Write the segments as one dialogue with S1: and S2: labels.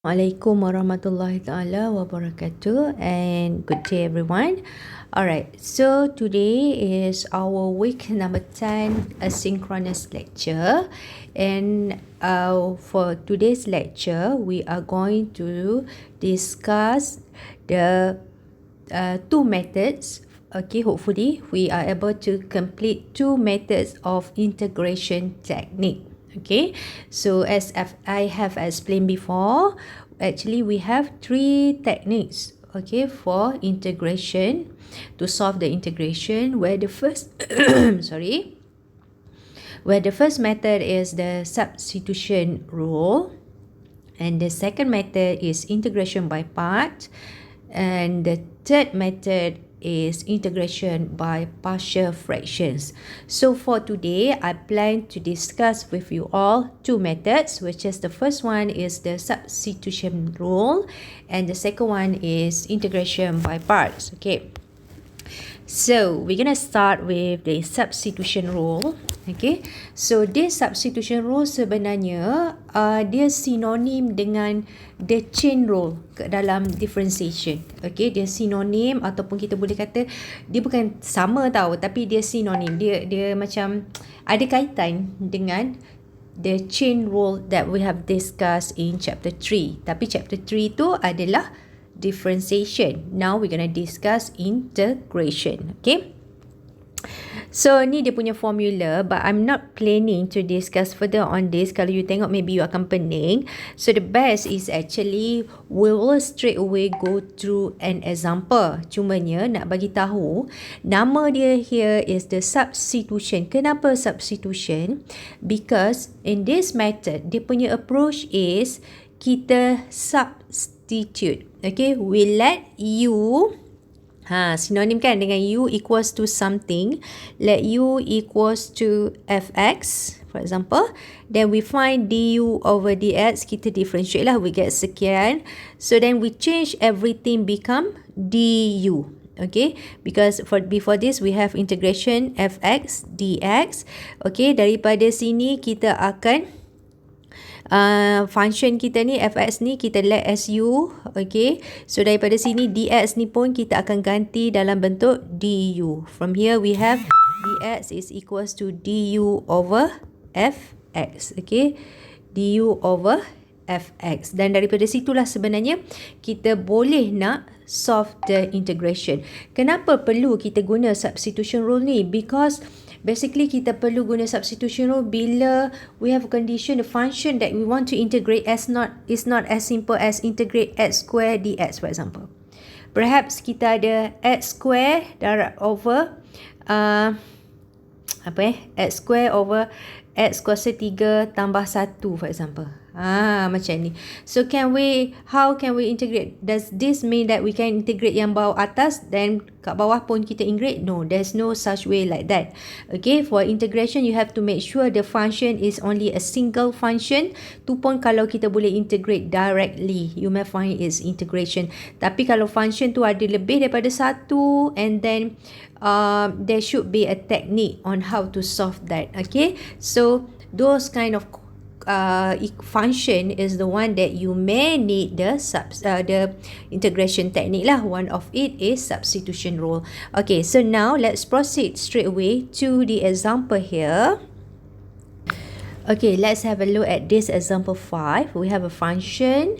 S1: Assalamualaikum warahmatullahi taala wabarakatuh, and good day everyone. Alright, so today is our week number 10 asynchronous lecture, and for today's lecture we are going to discuss the two methods. Okay, hopefully we are able to complete two methods of integration technique. Okay, so as I have explained before, actually we have three techniques, okay, for integration, to solve the integration, where the first where the first method is the substitution rule, and the second method is integration by part, and the third method is integration by partial fractions. So for today, I plan to discuss with you all two methods, which is the first one is the substitution rule, and the second one is integration by parts. Okay, so we're gonna start with the substitution rule. Okay, so this substitution rule sebenarnya dia sinonim dengan the chain rule ke dalam differentiation. Okay, dia sinonim, ataupun kita boleh kata dia bukan sama tau, tapi dia sinonim, dia macam ada kaitan dengan the chain rule that we have discussed in chapter 3. Tapi chapter 3 tu adalah differentiation. Now we're gonna discuss integration. Okay, so ni dia punya formula, but I'm not planning to discuss further on this. Kalau you tengok, maybe you akan pening. So the best is actually we will straight away go through an example. Cumanya nak bagi tahu, nama dia here is the substitution. Kenapa substitution? Because in this method, dia punya approach is kita substitute. Okay, we let u, sinonim kan dengan u equals to something. Let u equals to fx, for example. Then we find du over dx. Kita differentiate lah, we get sekian. So then we change everything become du. Okay, because before this we have integration fx dx. Okay, daripada sini kita akan function kita ni fx ni kita let as u. Okay, so daripada sini dx ni pun kita akan ganti dalam bentuk du. From here we have dx is equals to du over fx. Okay, du over fx, dan daripada situlah sebenarnya kita boleh nak solve the integration. Kenapa perlu kita guna substitution rule ni? Because basically kita perlu guna substitution rule bila we have a condition, the function that we want to integrate is not as simple as integrate x square dx, for example. Perhaps kita ada x square over x square over x kuasa 3 tambah 1, for example. Macam ni. So how can we integrate? Does this mean that we can integrate yang bawah atas then kat bawah pun kita integrate? No, there's no such way like that. Okay, for integration you have to make sure the function is only a single function. Tu pun kalau kita boleh integrate directly, you may find it's integration. Tapi kalau function tu ada lebih daripada satu, and then there should be a technique on how to solve that. Okay, so those kind of function is the one that you may need the integration technique lah. One of it is substitution rule. Okay, so now let's proceed straight away to the example here. Okay, let's have a look at this example 5. We have a function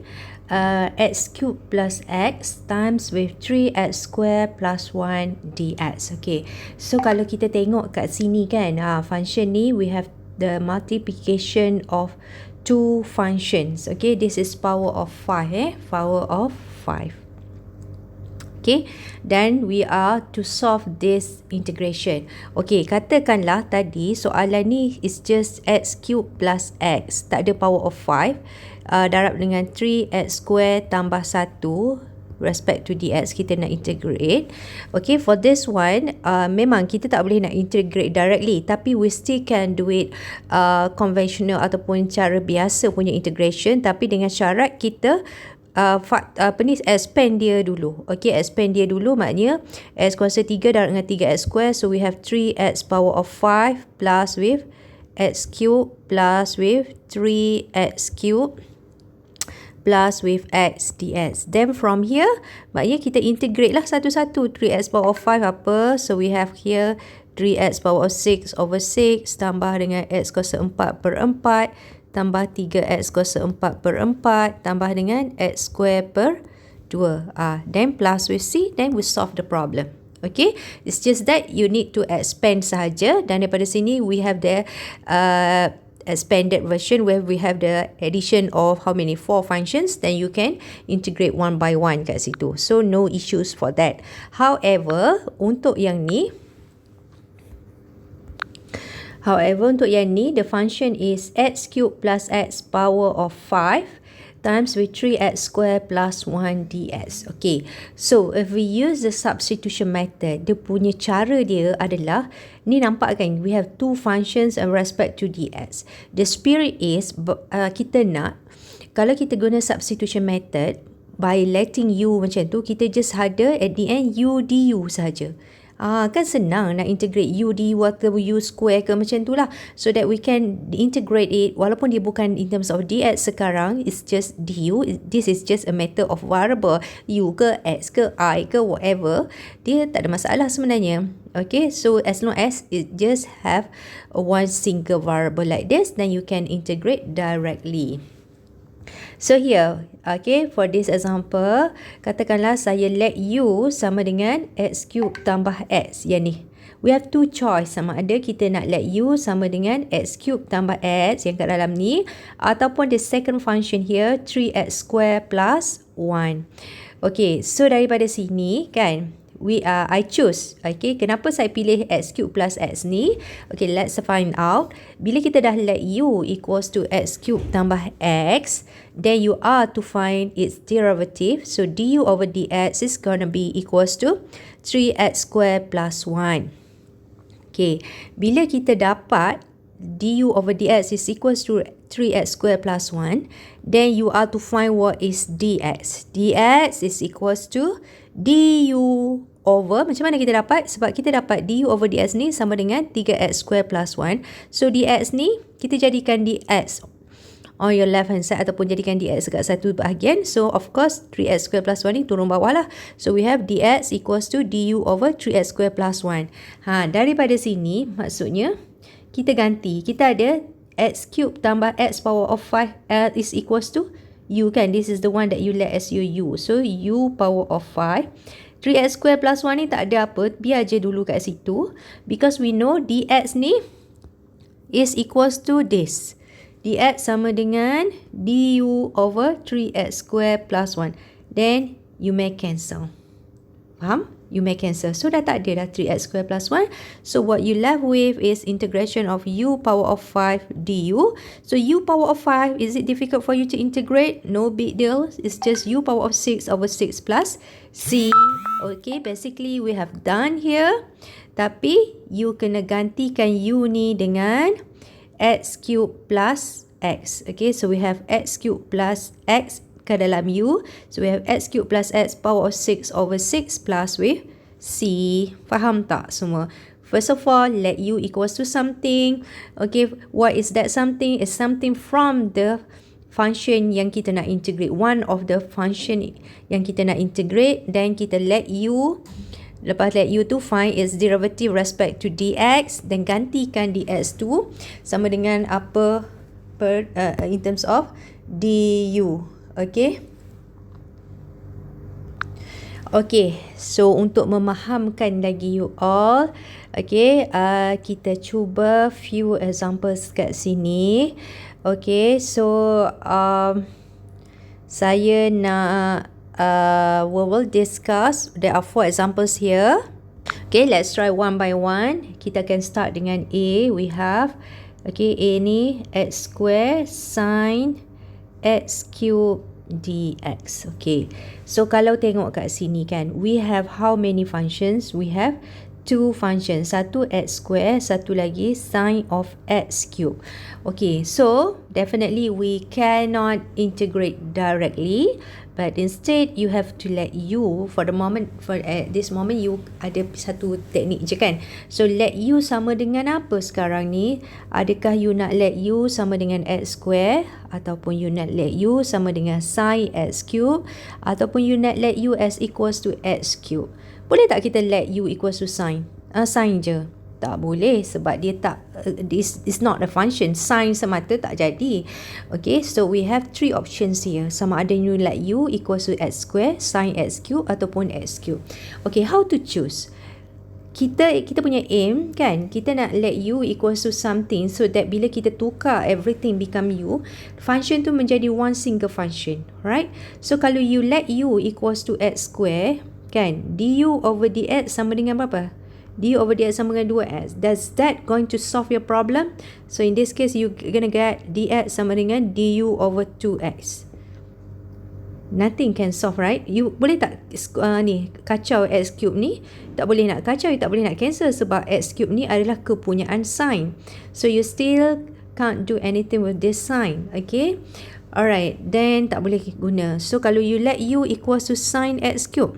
S1: x cubed plus x times with 3x square plus 1 dx. Okay, so kalau kita tengok kat sini kan, function ni we have the multiplication of two functions. Okay, this is power of 5, power of 5. Okay, then we are to solve this integration. Okay, katakanlah tadi soalan ni is just x cubed plus x, tak ada power of 5, darab dengan 3x square tambah 1 respect to dx, kita nak integrate. Okay, for this one memang kita tak boleh nak integrate directly, tapi we still can do it conventional ataupun cara biasa punya integration, tapi dengan syarat kita expand dia dulu. Okay, expand dia dulu, maknanya x kuasa 3 darab dengan 3x square, so we have 3x power of 5 plus with x cube plus with 3x cube plus with x dx. Then from here, maknanya kita integrate lah satu-satu. 3x power of 5 apa? So we have here 3x power of 6 over 6 tambah dengan x kuasa 4 per 4 tambah 3x kuasa 4 per 4 tambah dengan x square per 2. Then plus with c, then we solve the problem. Okay, it's just that you need to expand sahaja, dan daripada sini we have the expanded version where we have the addition of how many 4 functions, then you can integrate one by one kat situ, so no issues for that. However, untuk yang ni the function is x cubed plus x power of 5 times with 3x square plus 1 dx. Okay, so if we use the substitution method, dia punya cara dia adalah, ni nampak kan, we have 2 functions in respect to dx. The spirit is, kita nak, kalau kita guna substitution method, by letting u macam tu, kita just ada at the end u du sahaja. Kan senang nak integrate u du atau u square ke macam tu lah, so that we can integrate it walaupun dia bukan in terms of dx sekarang, it's just du. This is just a matter of variable u ke x ke I ke whatever, dia tak ada masalah sebenarnya. Okay, so as long as it just have one single variable like this, then you can integrate directly. So here, okay, for this example, katakanlah saya let u sama dengan x cube tambah x, yang ni. We have 2 choice, sama ada kita nak let u sama dengan x cube tambah x yang kat dalam ni, ataupun the second function here, 3x square plus 1. Okay, so daripada sini kan, I choose. Okay, kenapa saya pilih x cube plus x ni? Okay, let's find out. Bila kita dah let u equals to x cube tambah x, then you are to find its derivative. So du over dx is gonna be equals to 3x square plus 1. Okay, bila kita dapat du over dx is equals to 3x square plus 1, then you are to find what is dx. Dx is equals to du over, macam mana kita dapat? Sebab kita dapat du over dx ni sama dengan 3x square plus 1. So dx ni kita jadikan dx on your left hand side ataupun jadikan dx dekat satu bahagian. So of course 3x square plus 1 ni turun bawah lah. So we have dx equals to du over 3x square plus 1. Daripada sini maksudnya kita ganti. Kita ada x cube tambah x power of 5 is equals to u kan. This is the one that you let as your u. So u power of 5. 3x square plus 1 ni tak ada apa. Biar je dulu kat situ. Because we know dx ni is equals to this. Dx sama dengan du over 3x square plus 1. Then you may cancel. Faham? You may cancel. So dah tak ada dah 3x square plus 1. So what you left with is integration of u power of 5 du. So u power of 5, is it difficult for you to integrate? No big deal. It's just u power of 6 over 6 plus c. Okay, basically we have done here. Tapi you kena gantikan u ni dengan x cube plus x. Okay, so we have x cube plus x ke dalam u. So we have x cube plus x power of 6 over 6 plus with c. Faham tak semua? First of all, let u equals to something. Okay, what is that something? It's something from the function yang kita nak integrate. One of the function yang kita nak integrate. Then kita let u. Lepas let u tu find its derivative respect to dx. Dan gantikan dx tu sama dengan apa per in terms of du. Okay. Okay, so untuk memahamkan lagi you all, okay, kita cuba few examples kat sini. Okay, so saya nak we will discuss. There are 4 examples here. Okay, let's try one by one. Kita akan start dengan A. We have, okay, A ni x square sin x cube dx. Okay, so kalau tengok kat sini kan, we have how many functions? We have two functions. Satu x square, satu lagi sin of x cube. Okay, so definitely we cannot integrate directly, but instead you have to let u for the moment, at this moment you ada satu teknik je kan. So let u sama dengan apa sekarang ni? Adakah you nak let u sama dengan x square, ataupun you nak let u sama dengan sin x cube, ataupun you nak let u as equals to x cube? Boleh tak kita let u equals to sin? Sin je. Tak boleh sebab dia tak, this is not a function. Sin semata tak jadi. Okay, so we have three options here. Sama ada you let u equals to x square, sin x cube ataupun x cube. Okay, how to choose? Kita punya aim kan, kita nak let u equals to something so that bila kita tukar everything become u, function tu menjadi one single function, right? So kalau you let u equals to x square kan, du over dx sama dengan berapa? Du over dx sama dengan 2x. Does that going to solve your problem? So in this case you gonna get dx sama dengan du over 2x. Nothing can solve, right? You boleh tak ni kacau x cube ni? Tak boleh nak kacau, you tak boleh nak cancel sebab x cube ni adalah kepunyaan sin. So you still can't do anything with this sign. Okay, alright, then tak boleh guna. So kalau you let u equals to sin x cube,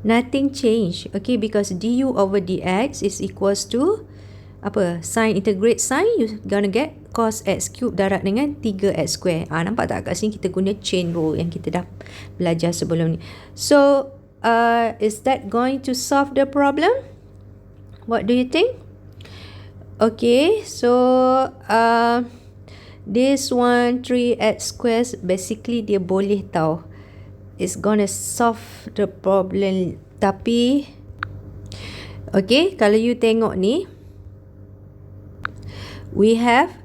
S1: nothing change. Okay, because du over dx is equals to apa? Sin integrate sin, you gonna get cos x cube darab dengan 3x square. Nampak tak kat sini kita guna chain rule yang kita dah belajar sebelum ni. So is that going to solve the problem? What do you think? Okay, so this one 3x square basically dia boleh tahu it's gonna solve the problem. Tapi okay, kalau you tengok ni, we have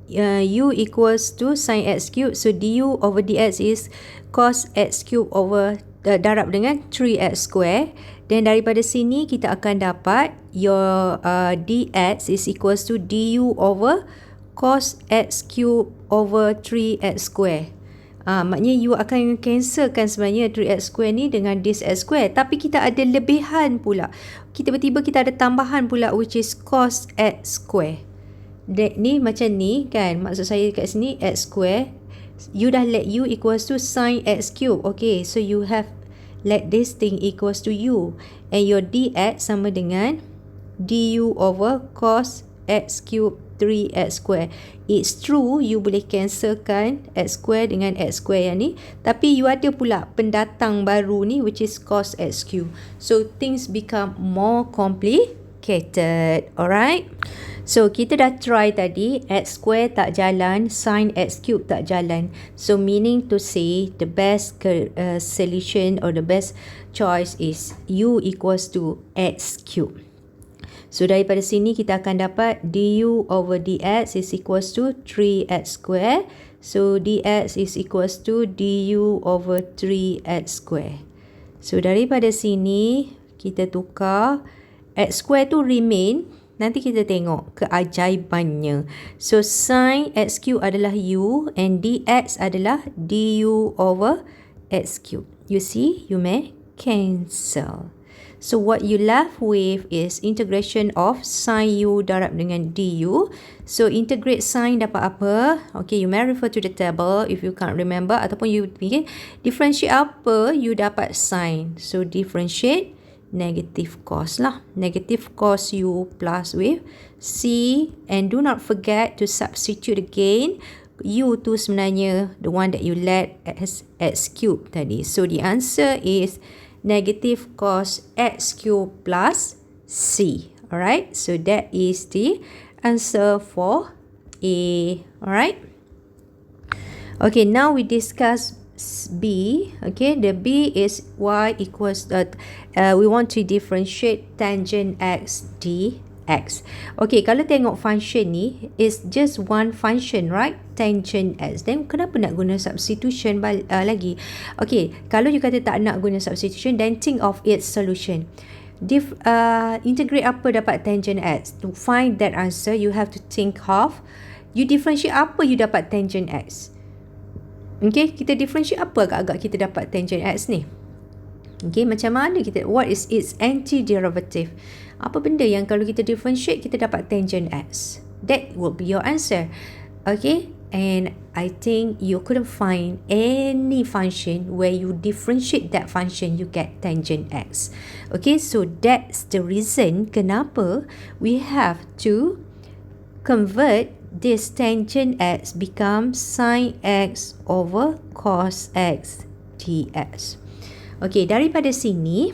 S1: u equals to sin x cube, so du over dx is cos x cube over darab dengan 3x square. Dan daripada sini kita akan dapat your dx is equals to du over cos x cube over 3x square. Maknanya you akan cancelkan sebenarnya 3x square ni dengan this x square. Tapi kita ada lebihan pula. Tiba-tiba kita ada tambahan pula which is cos x square. Ni macam ni kan. Maksud saya kat sini x square. You dah let u equals to sin x cube. Okay, so you have let this thing equals to u. And your dx sama dengan du over cos x cube 3x square. It's true you boleh cancelkan x square dengan x square yang ni, tapi you ada pula pendatang baru ni which is cos x cube. So things become more complicated. Alright, so kita dah try tadi, x square tak jalan, sin x cube tak jalan. So meaning to say the best solution or the best choice is u equals to x cube. So daripada sini kita akan dapat du over dx is equals to 3x square. So dx is equals to du over 3x square. So daripada sini kita tukar, x square tu remain. Nanti kita tengok keajaibannya. So sin x cube adalah u and dx adalah du over x cube. You see, you may cancel. So what you left with is integration of sin u darab dengan du. So integrate sin dapat apa? Okay, you may refer to the table if you can't remember. Ataupun you fikir differentiate apa, you dapat sin. So differentiate negative cos lah. Negative cos u plus with c. And do not forget to substitute again. U tu sebenarnya the one that you let as x cube tadi. So the answer is negative cos x cube plus c. Alright, so that is the answer for A. Alright. Okay, now we discuss B. Okay, the B is y equals we want to differentiate tangent x dx. Okay, kalau tengok function ni is just one function, right? Tangent x. Then kenapa nak guna substitution lagi? Okay, kalau you kata tak nak guna substitution, then think of its solution. Integrate apa dapat tangent x? To find that answer, you have to think of, you differentiate apa you dapat tangent x. Okay, kita differentiate apa agak-agak kita dapat tangent x ni? Okay, macam mana kita, what is its antiderivative? Apa benda yang kalau kita differentiate, kita dapat tangent x? That will be your answer. Okay, and I think you couldn't find any function where you differentiate that function, you get tangent x. Okay, so that's the reason kenapa we have to convert this tangent x becomes sin x over cos x dx. Okay, daripada sini,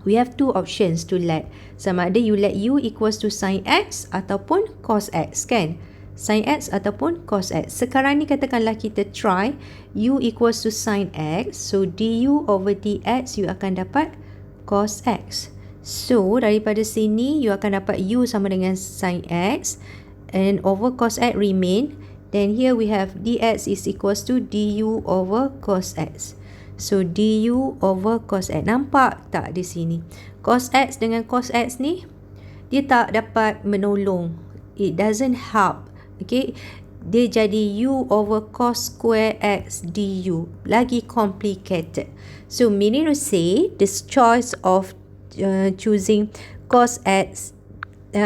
S1: we have two options to let. Sama ada you let u equals to sin x ataupun cos x, kan? Sin x ataupun cos x. Sekarang ni katakanlah kita try u equals to sin x. So, du over dx, you akan dapat cos x. So, daripada sini, you akan dapat u sama dengan sin x. And over cos x remain. Then here we have dx is equals to du over cos x. So, du over cos x. Nampak tak di sini? Cos x dengan cos x ni, dia tak dapat menolong. It doesn't help. Okay. Dia jadi u over cos square x du. Lagi complicated. So, meaning to say, this choice of choosing cos x,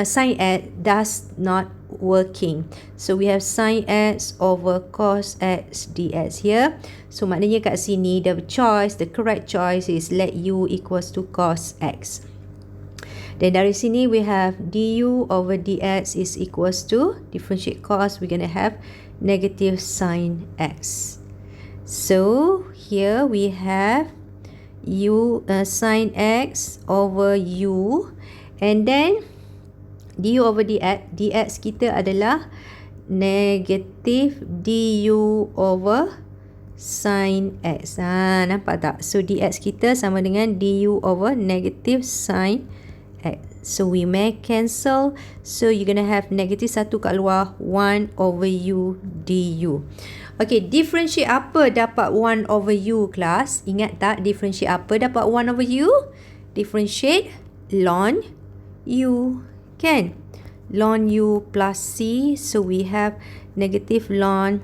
S1: sin x does not working. So we have sin x over cos x dx here. So maknanya kat sini the correct choice is let u equals to cos x. Then dari sini we have du over dx is equals to, differentiate cos, we're going to have negative sin x. So here we have sin x over u, and then du over dx kita adalah negative du over sin x. Nampak tak? So dx kita sama dengan du over negative sin x. So we may cancel. So you're going to have negative 1 kat luar, 1 over u du. Okay, differentiate apa dapat 1 over u, kelas? Ingat tak differentiate apa dapat 1 over u? Differentiate ln u. Kan? Ln u plus c. So we have negative ln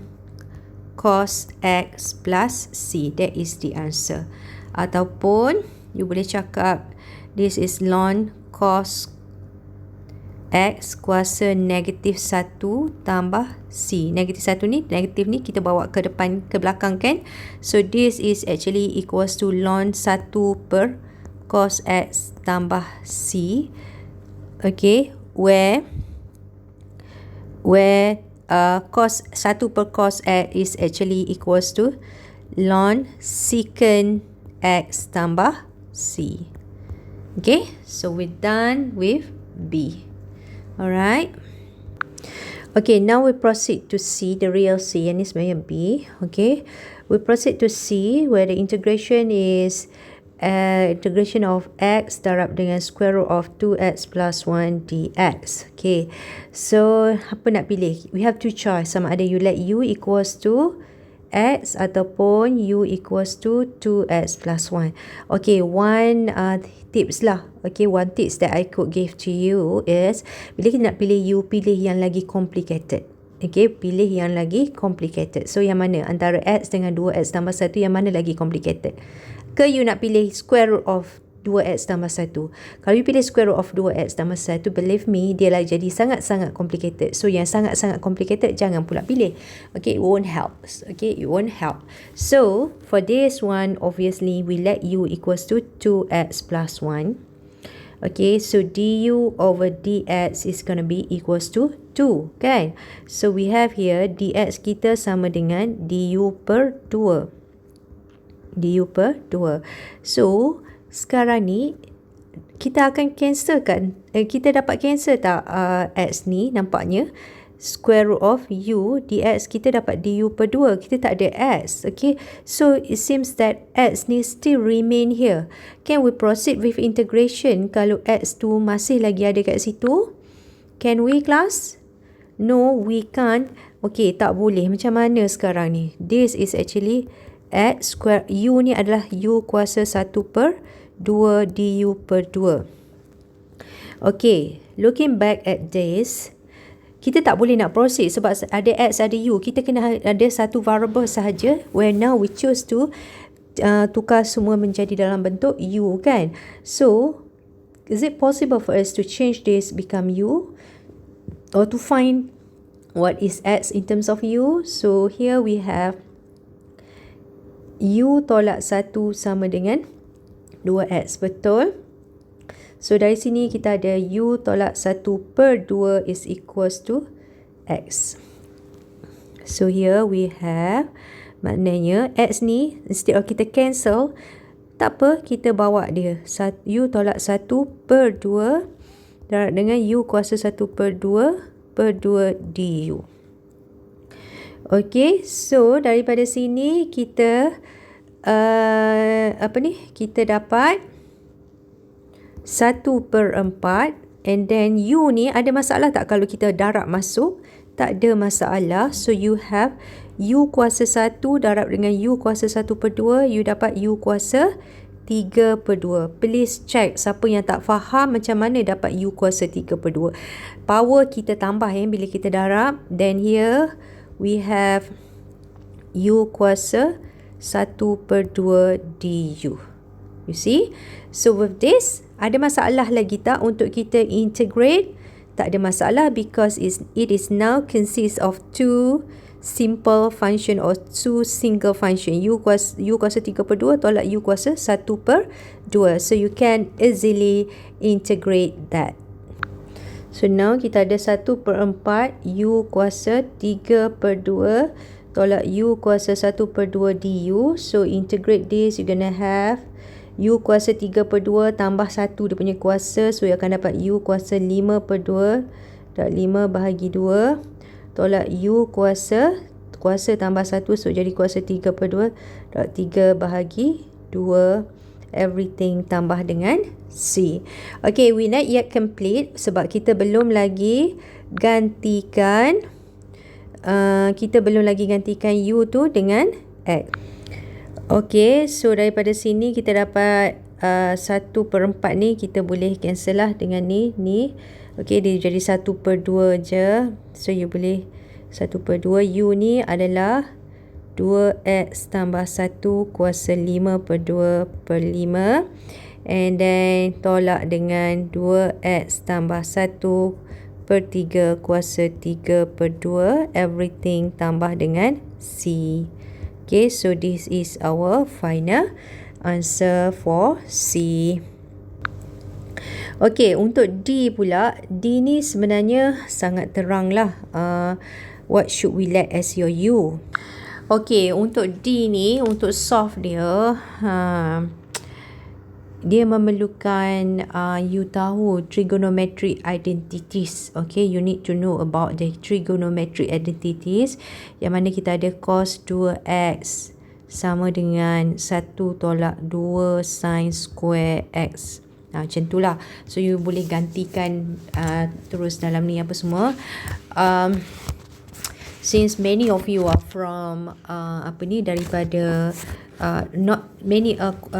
S1: cos x plus c. That is the answer. Ataupun you boleh cakap this is ln cos x kuasa negatif 1 tambah c. Negatif 1 ni, negatif ni kita bawa ke depan, ke belakang, kan? So this is actually equals to ln 1 per cos x tambah c. Okay, where cos 1 per cos x is actually equals to ln secant x tambah c. Okay, so we're done with B. Alright. Okay, now we proceed to C, the real C, and it's sebenarnya B. Okay, we proceed to C where the integration is integration of x darab dengan square root of 2x plus 1 dx. Okay, so apa nak pilih? We have two choice. Sama ada you let u equals to x ataupun u equals to 2x plus 1. Okay, one tips lah. Okay, one tips that I could give to you is bila kita nak pilih u, pilih yang lagi complicated. Okay, pilih yang lagi complicated. So yang mana? Antara x dengan 2x tambah 1, yang mana lagi complicated? Ke you nak pilih square root of 2x tambah 1? Kalau you pilih square root of 2x tambah 1, believe me, dia lah jadi sangat-sangat complicated. So yang sangat-sangat complicated, jangan pula pilih. Okay, it won't help. Okay, it won't help. So for this one, obviously we let u equals to 2x plus 1. Okay, so du over dx is going to be equals to 2, kan? So we have here dx kita sama dengan du per 2. Du per 2. So sekarang ni kita akan cancelkan, kita dapat cancel tak x ni? Nampaknya square root of u dx kita dapat du per 2, kita tak ada x. Okay, so it seems that x ni still remain here. Can we proceed with integration kalau x tu masih lagi ada kat situ? Can we, class? No, we can't. Okay, tak boleh. Macam mana sekarang ni? This is actually x square, u ni adalah u kuasa 1 per 2 du per 2. Okay, looking back at this, kita tak boleh nak proceed sebab ada x, ada u. Kita kena ada satu variable sahaja, where now we choose to tukar semua menjadi dalam bentuk U kan. So is it possible for us to change this become U, or to find what is X in terms of U? So here we have U tolak 1 sama dengan 2X, betul? So dari sini kita ada U tolak 1 per 2 is equals to X. So here we have, maknanya X ni instead of kita cancel, tak apa, kita bawa dia U tolak 1 per 2 darab dengan U kuasa 1 per 2 du. Okay, so daripada sini kita kita dapat 1 per 4, and then U ni ada masalah tak kalau kita darab masuk? Tak ada masalah. So you have U kuasa 1 darab dengan U kuasa 1 per 2, you dapat U kuasa 3 per 2. Please check siapa yang tak faham macam mana dapat U kuasa 3 per 2. Power kita tambah bila kita darab. Then here we have U kuasa 1 per 2 du. You see? So with this, ada masalah lagi tak untuk kita integrate? Tak ada masalah, because it is now consists of 2 simple function or 2 single function. U kuasa 3 per 2 tolak U kuasa 1 per 2. So you can easily integrate that. So now kita ada 1 per 4 U kuasa 3 per 2 tolak U kuasa 1 per 2 du. So integrate this, you're gonna have U kuasa 3 per 2 tambah 1 dia punya kuasa. So you akan dapat U kuasa 5 per 2 dan 5 bahagi 2 tolak U kuasa tambah 1. So jadi kuasa 3 per 2 dan 3 bahagi 2. Everything tambah dengan C. Okay, we not yet complete sebab kita belum lagi gantikan U tu dengan X. Okay, so daripada sini kita dapat 1 per 4 ni kita boleh cancel lah dengan ni. Okay, dia jadi 1 per 2 je. So you boleh 1 per 2. U ni adalah 2X tambah 1 kuasa 5 per 2 per 5. And then tolak dengan 2X tambah 1 per 3 kuasa 3 per 2. Everything tambah dengan C. Okay, so this is our final answer for C. Okay, untuk D pula, D ni sebenarnya sangat terang lah. What should we let as your U? Okay, untuk D ni, untuk solve dia, dia memerlukan you tahu trigonometric identities. Okay, you need to know about the trigonometric identities, yang mana kita ada cos 2x sama dengan 1 tolak 2 sin square x. Macam tu lah. So you boleh gantikan terus dalam ni apa semua. Since many of you are from daripada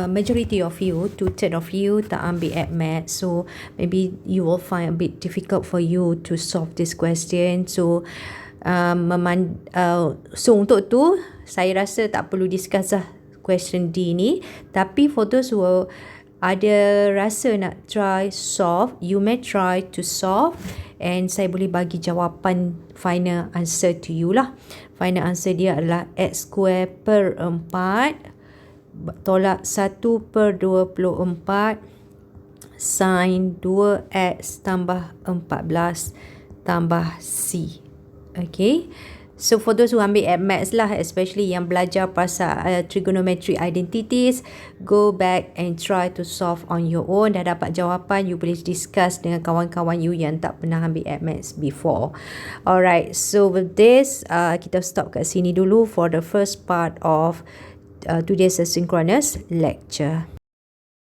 S1: majority of you, 2/3 of you tak ambil at math, so maybe you will find a bit difficult for you to solve this question. So untuk tu saya rasa tak perlu discuss lah question D ni. Tapi for those who ada rasa nak try solve, you may try to solve, and saya boleh bagi jawapan final answer to you lah. Final answer dia adalah x square per 4 tolak 1 per 24 sin 2x tambah 14 tambah C. Okay, so for those who ambil at maths lah, especially yang belajar pasal trigonometric identities, go back and try to solve on your own. Dah dapat jawapan, you boleh discuss dengan kawan-kawan you yang tak pernah ambil at maths before. Alright, so with this, kita stop kat sini dulu for the first part of today's asynchronous lecture.